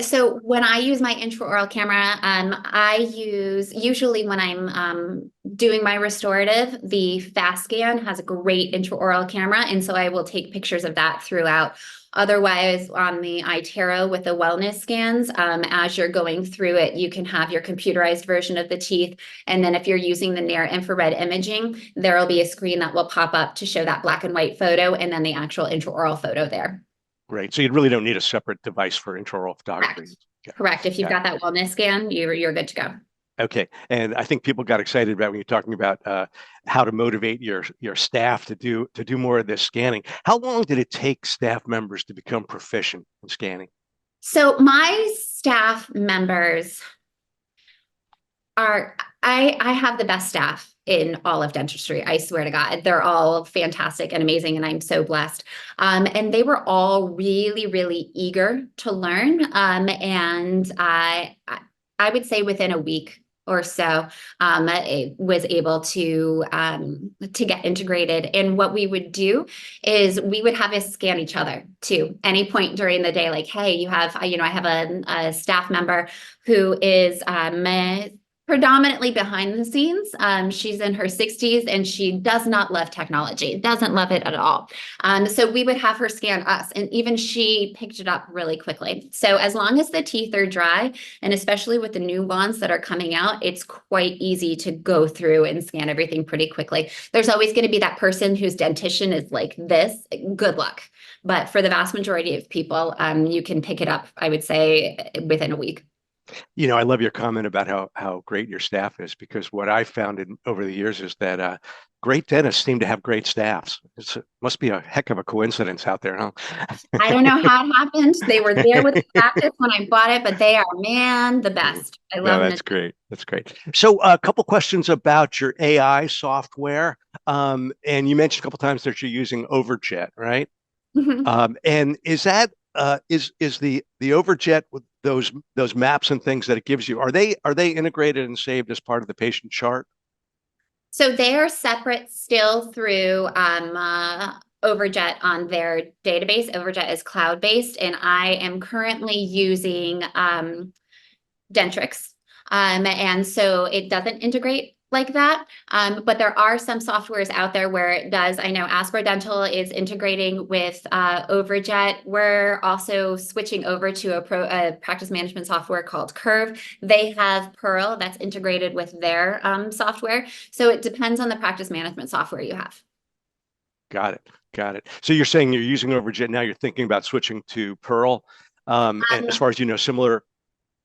S2: So when I use my intraoral camera, I use usually when I'm doing my restorative, the fast scan has a great intraoral camera, and so I will take pictures of that throughout. Otherwise, on the iTero with the wellness scans, as you're going through it, you can have your computerized version of the teeth, and then if you're using the near infrared imaging, there will be a screen that will pop up to show that black and white photo, and then the actual intraoral photo there.
S1: Great. So you really don't need a separate device for intraoral photography.
S2: Correct.
S1: Okay.
S2: Correct. If you've
S1: Got
S2: got that wellness scan, you're good to go.
S1: Okay, and I think people got excited about when you're talking about how to motivate your staff to do more of this scanning. How long did it take staff members to become proficient in scanning?
S2: So my staff members are I have the best staff in all of dentistry. I swear to God, they're all fantastic and amazing, and I'm so blessed. And they were all really, really eager to learn. And I would say within a week or so, it was able to get integrated. And what we would do is we would have us scan each other too. Any point during the day, like, hey, you have, I have a staff member who is predominantly behind the scenes. She's in her 60s and she does not love technology, doesn't love it at all. So we would have her scan us, and even she picked it up really quickly. So as long as the teeth are dry, and especially with the new ones that are coming out, it's quite easy to go through and scan everything pretty quickly. There's always going to be that person whose dentition is like this. Good luck. But for the vast majority of people, you can pick it up, I would say, within a week.
S1: I love your comment about how great your staff is, because what I found over the years is that great dentists seem to have great staffs. It must be a heck of a coincidence out there, huh?
S2: I don't know how it happened. They were there with the practice when I bought it, but they are, man, the best. I
S1: No,
S2: love them.
S1: that's great. That's great. So, a couple questions about your AI software. And you mentioned a couple times that you're using Overjet, right?
S2: Mhm.
S1: And is that is the Overjet with those maps and things that it gives you, are they integrated and saved as part of the patient chart?
S2: So they are separate still through Overjet on their database. Overjet is cloud-based, and I am currently using Dentrix. And so it doesn't integrate like that. But there are some softwares out there where it does. I know Asper Dental is integrating with Overjet. We're also switching over to a practice management software called Curve. They have Pearl that's integrated with their software. So it depends on the practice management software you have.
S1: Got it. Got it. So you're saying you're using Overjet now. You're thinking about switching to Pearl. As far as similar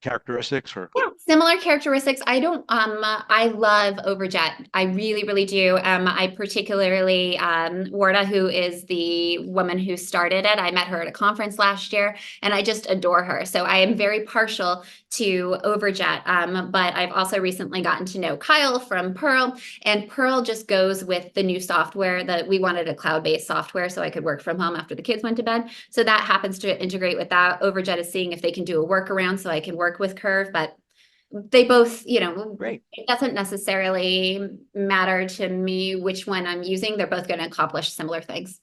S1: characteristics, or
S2: Yeah, similar characteristics. I don't I love Overjet. I really, really do. I particularly Warda, who is the woman who started it. I met her at a conference last year and I just adore her. So I am very partial to Overjet. But I've also recently gotten to know Kyle from Pearl, and Pearl just goes with the new software that we wanted, a cloud-based software so I could work from home after the kids went to bed. So that happens to integrate with that. Overjet is seeing if they can do a workaround so I can work with Curve, but they both,
S1: great.
S2: it doesn't necessarily matter to me which one I'm using. They're both going to accomplish similar things.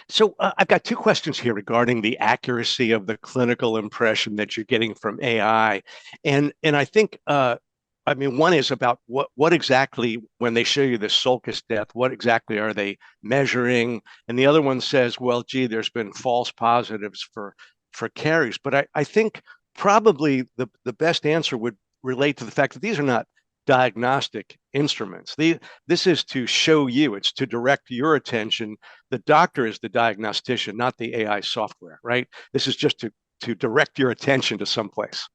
S1: So I've got two questions here regarding the accuracy of the clinical impression that you're getting from AI, and I think I mean, one is about what exactly, when they show you the sulcus death, what exactly are they measuring? And the other one says, well, gee, there's been false positives for caries. But I think probably the best answer would relate to the fact that these are not diagnostic instruments. This is to show you, it's to direct your attention. The doctor is the diagnostician, not the AI software, right? This is just to direct your attention to someplace.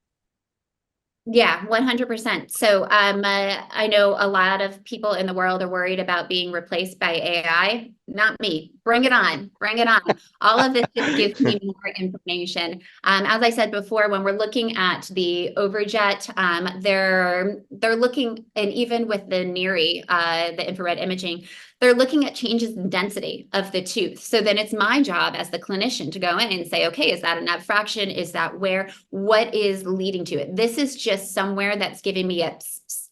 S2: Yeah, 100%. So I know a lot of people in the world are worried about being replaced by AI. not me. Bring it on. Bring it on. All of this just gives me more information. As I said before, when we're looking at the overjet, they're looking, and even with the NIRI, the infrared imaging, they're looking at changes in density of the tooth. So then it's my job as the clinician to go in and say, okay, is that an abfraction? Is that where? What is leading to it? This is just somewhere that's giving me a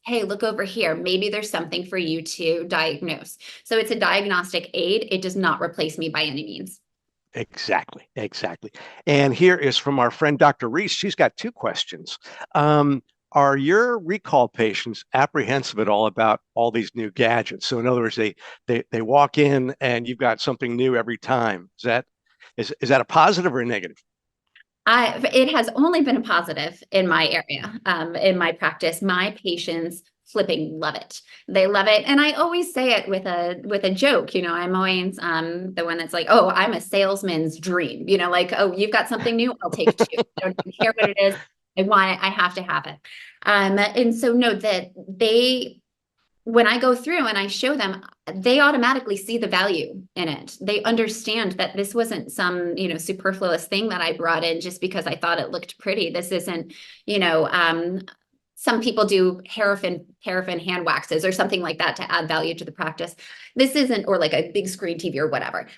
S2: hey, look over here. Maybe there's something for you to diagnose. So it's a diagnostic aid. It does not replace me by any means.
S1: Exactly, exactly. And here is from our friend Dr. Reese. She's got two questions. Are your recall patients apprehensive at all about all these new gadgets? So in other words, they walk in and you've got something new every time. Is that a positive or a negative?
S2: It has only been a positive in my area, in my practice. My patients flipping love it. They love it. And I always say it with a joke, I'm always the one that's like, oh, I'm a salesman's dream, like, oh, you've got something new, I'll take two. I don't even care what it is. I want it, I have to have it. And so know that when I go through and I show them, they automatically see the value in it. They understand that this wasn't some, superfluous thing that I brought in just because I thought it looked pretty. This isn't, some people do paraffin hand waxes or something like that to add value to the practice. This isn't, or like a big screen TV or whatever.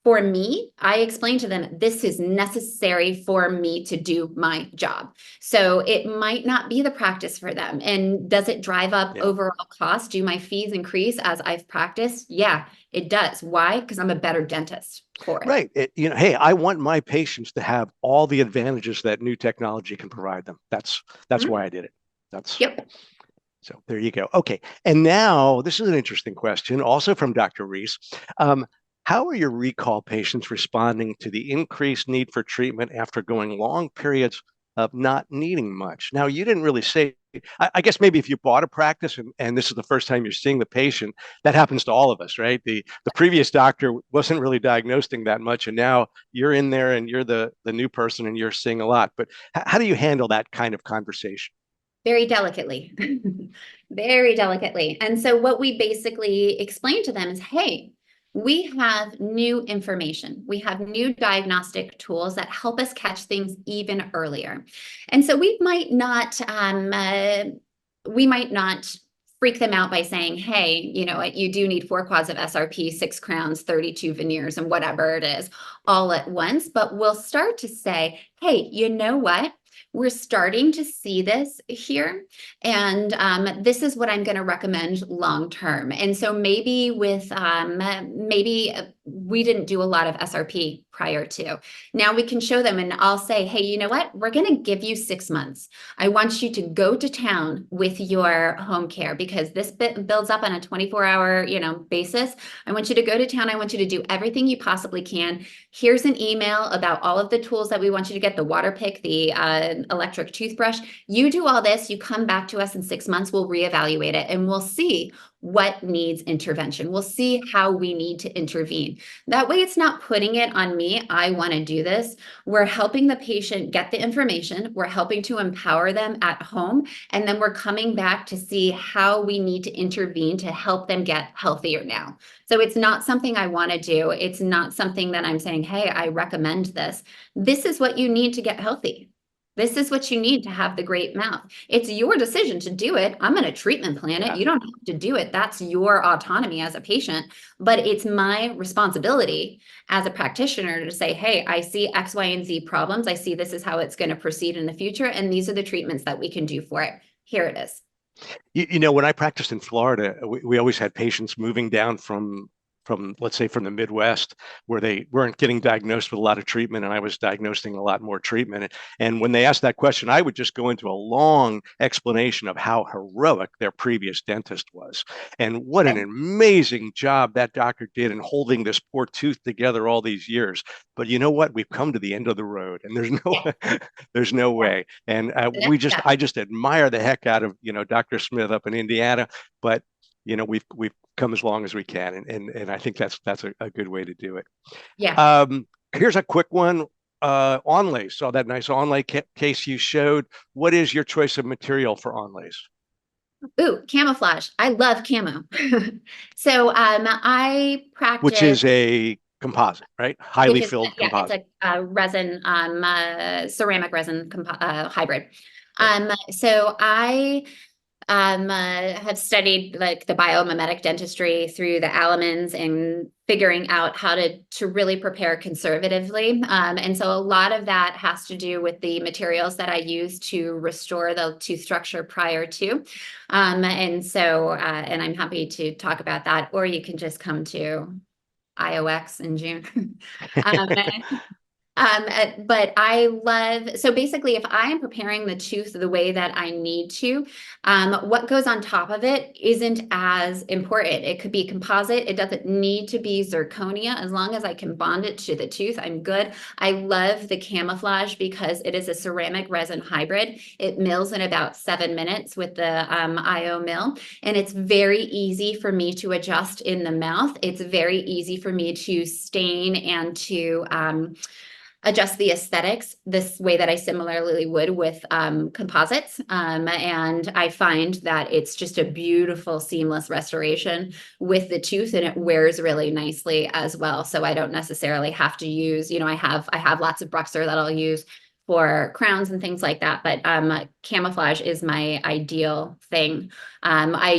S2: For me, I explain to them, this is necessary for me to do my job. So it might not be the practice for them. And does it drive up overall cost? Do my fees increase as I've practiced? Yeah, it does. Why? Because I'm a better dentist for it.
S1: Right. Hey, I want my patients to have all the advantages that new technology can provide them. That's why I did it.
S2: Yep.
S1: So there you go. Okay. And now this is an interesting question, also from Dr. Reese. How are your recall patients responding to the increased need for treatment after going long periods of not needing much? Now, you didn't really say, I guess maybe if you bought a practice and this is the first time you're seeing the patient, that happens to all of us, right? The previous doctor wasn't really diagnosing that much, and now you're in there and you're the new person and you're seeing a lot. But how do you handle that kind of conversation?
S2: Very delicately, very delicately. And so what we basically explain to them is, hey, we have new information. We have new diagnostic tools that help us catch things even earlier. And so we might not freak them out by saying, hey, you know what, you do need 4 quads of SRP, 6 crowns, 32 veneers, and whatever it is all at once. But we'll start to say, hey, you know what? We're starting to see this here, and this is what I'm going to recommend long term. And so maybe we didn't do a lot of SRP prior to. Now we can show them, and I'll say, hey, you know what? We're going to give you 6 months. I want you to go to town with your home care because this builds up on a 24-hour, basis. I want you to go to town. I want you to do everything you possibly can. Here's an email about all of the tools that we want you to get, the water pick, the electric toothbrush. You do all this, you come back to us in 6 months, we'll reevaluate it and we'll see what needs intervention. We'll see how we need to intervene. That way it's not putting it on me. I want to do this. We're helping the patient get the information. We're helping to empower them at home. And then we're coming back to see how we need to intervene to help them get healthier now. So it's not something I want to do. It's not something that I'm saying, hey, I recommend this. This is what you need to get healthy. This is what you need to have the great mouth. It's your decision to do it. I'm going to treatment plan it. You don't have to do it. That's your autonomy as a patient. But it's my responsibility as a practitioner to say, hey, I see X, Y, and Z problems. I see this is how it's going to proceed in the future. And these are the treatments that we can do for it. Here it is.
S1: When I practiced in Florida, we always had patients moving down from let's say from the Midwest where they weren't getting diagnosed with a lot of treatment and I was diagnosing a lot more treatment. And when they asked that question, I would just go into a long explanation of how heroic their previous dentist was and what an amazing job that doctor did in holding this poor tooth together all these years. But you know what? We've come to the end of the road and there's no way. And I just admire the heck out of, Dr. Smith up in Indiana, but we've come as long as we can, and I think that's a good way to do it.
S2: Yeah.
S1: Here's a quick one. Onlays. Saw that nice onlay case you showed. What is your choice of material for onlays?
S2: Ooh, camouflage. I love camo. So I
S1: which
S2: practice,
S1: is a composite, right? Highly
S2: which is,
S1: filled
S2: yeah, it's
S1: composite.
S2: a resin, ceramic resin hybrid.
S1: Right.
S2: So I have studied like the biomimetic dentistry through the alamans and figuring out how to really prepare conservatively. And so a lot of that has to do with the materials that I use to restore the tooth structure prior to. And I'm happy to talk about that, or you can just come to IOX in June. um, but I love, so basically, if I am preparing the tooth the way that I need to, what goes on top of it isn't as important. It could be composite. It doesn't need to be zirconia. As long as I can bond it to the tooth, I'm good. I love the camouflage because it is a ceramic resin hybrid. It mills in about 7 minutes with the IO mill, and it's very easy for me to adjust in the mouth. It's very easy for me to stain and to adjust the aesthetics this way that I similarly would with composites. And I find that it's just a beautiful, seamless restoration with the tooth, and it wears really nicely as well. So I don't necessarily have to use, I have lots of Bruxer that I'll use for crowns and things like that, but camouflage is my ideal thing. I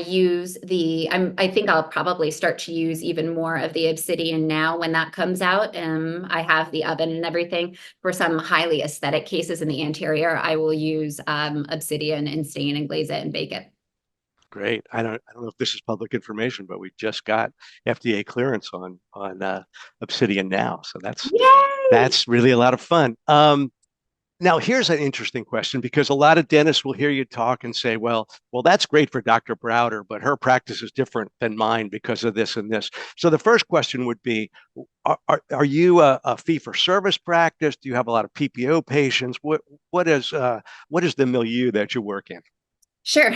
S2: think I'll probably start to use even more of the obsidian now when that comes out. I have the oven and everything. For some highly aesthetic cases in the anterior, I will use obsidian and stain and glaze it and bake it.
S1: Great. I don't know if this is public information, but we just got FDA clearance on Obsidian now, so
S2: Yay!
S1: that's really a lot of fun. Now, here's an interesting question because a lot of dentists will hear you talk and say, well, that's great for Dr. Browder, but her practice is different than mine because of this and this. So the first question would be, are you a fee-for-service practice? Do you have a lot of PPO patients? What is the milieu that you work in?
S2: Sure.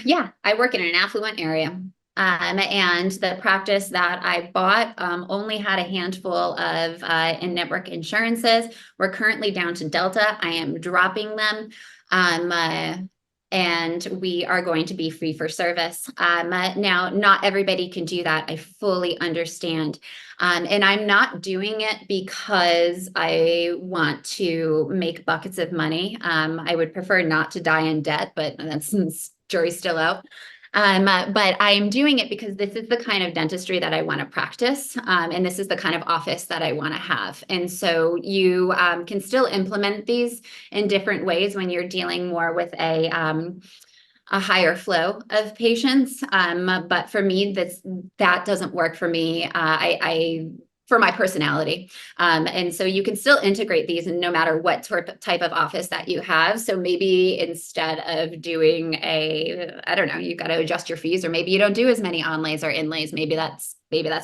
S2: Yeah, I work in an affluent area. And the practice that I bought only had a handful of in-network insurances. We're currently down to Delta. I am dropping them. Um, uh, and we are going to be free for service. Now, not everybody can do that. I fully understand. And I'm not doing it because I want to make buckets of money. I would prefer not to die in debt, but that's jury's still out. But I'm doing it because this is the kind of dentistry that I want to practice. And this is the kind of office that I want to have. And so you can still implement these in different ways when you're dealing more with a higher flow of patients. But for me, that doesn't work for me. I for my personality. And so you can still integrate these no matter what type of office that you have. So maybe instead of doing I don't know, you've got to adjust your fees, or maybe you don't do as many onlays or inlays. Maybe that's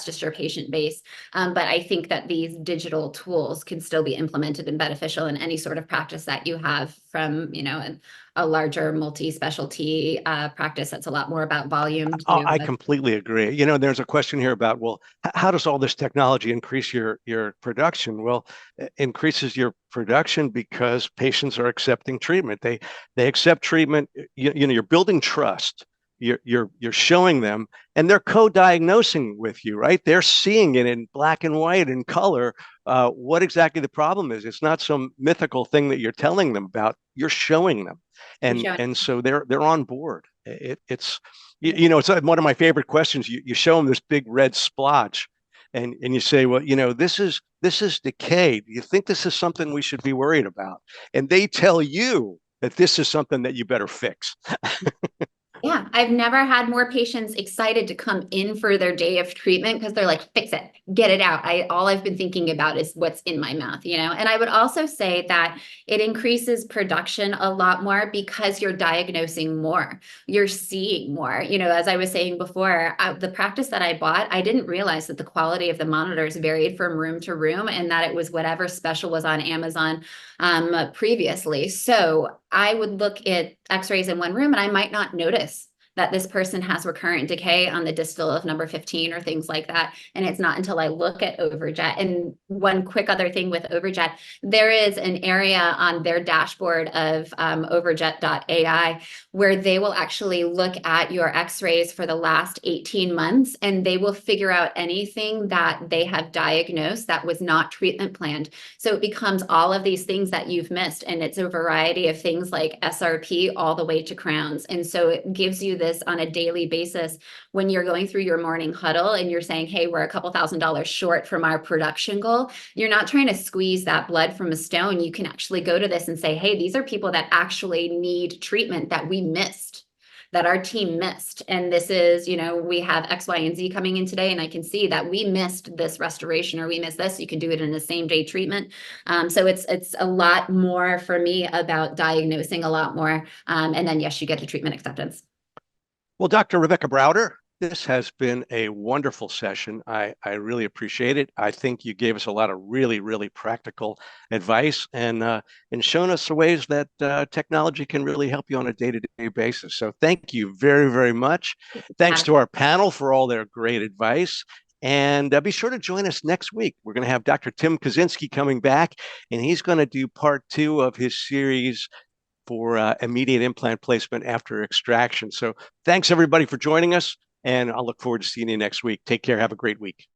S2: just your patient base. But I think that these digital tools can still be implemented and beneficial in any sort of practice that you have from, a larger multi-specialty practice that's a lot more about volume to
S1: I completely agree. There's a question here about, well, how does all this technology increase your production? Well, it increases your production because patients are accepting treatment. They accept treatment. You're building trust. You're showing them, and they're co-diagnosing with you, right? They're seeing it in black and white and color. What exactly the problem is? It's not some mythical thing that you're telling them about. You're showing them, and
S2: showing.
S1: and so they're on board. It's one of my favorite questions. You show them this big red splotch, and you say, well, this is decay. Do you think this is something we should be worried about? And they tell you that this is something that you better fix.
S2: Yeah, I've never had more patients excited to come in for their day of treatment because they're like, fix it, get it out. All I've been thinking about is what's in my mouth, And I would also say that it increases production a lot more because you're diagnosing more, you're seeing more. As I was saying before, the practice that I bought, I didn't realize that the quality of the monitors varied from room to room, and that it was whatever special was on Amazon previously. So I would look at x-rays in one room and I might not notice that this person has recurrent decay on the distal of number 15 or things like that. And it's not until I look at Overjet. And one quick other thing with Overjet, there is an area on their dashboard of overjet.ai where they will actually look at your x-rays for the last 18 months, and they will figure out anything that they have diagnosed that was not treatment planned. So it becomes all of these things that you've missed, and it's a variety of things like SRP all the way to crowns. And so it gives you this on a daily basis when you're going through your morning huddle and you're saying, hey, we're a couple $1,000s short from our production goal. You're not trying to squeeze that blood from a stone. You can actually go to this and say, hey, these are people that actually need treatment that we missed, that our team missed. And this is, we have X, Y, and Z coming in today, and I can see that we missed this restoration or we missed this. You can do it in the same day treatment. So it's a lot more for me about diagnosing a lot more. And then, yes, you get to treatment acceptance.
S1: Well, Dr. Rebekah Browder, this has been a wonderful session. I really appreciate it. I think you gave us a lot of really, really practical advice and shown us the ways that technology can really help you on a day-to-day basis. So thank you very, very much. Thanks to our panel for all their great advice. And be sure to join us next week. We're going to have Dr. Tim Kaczynski coming back, and he's going to do part 2 of his series for immediate implant placement after extraction. So thanks everybody for joining us, and I'll look forward to seeing you next week. Take care. Have a great week.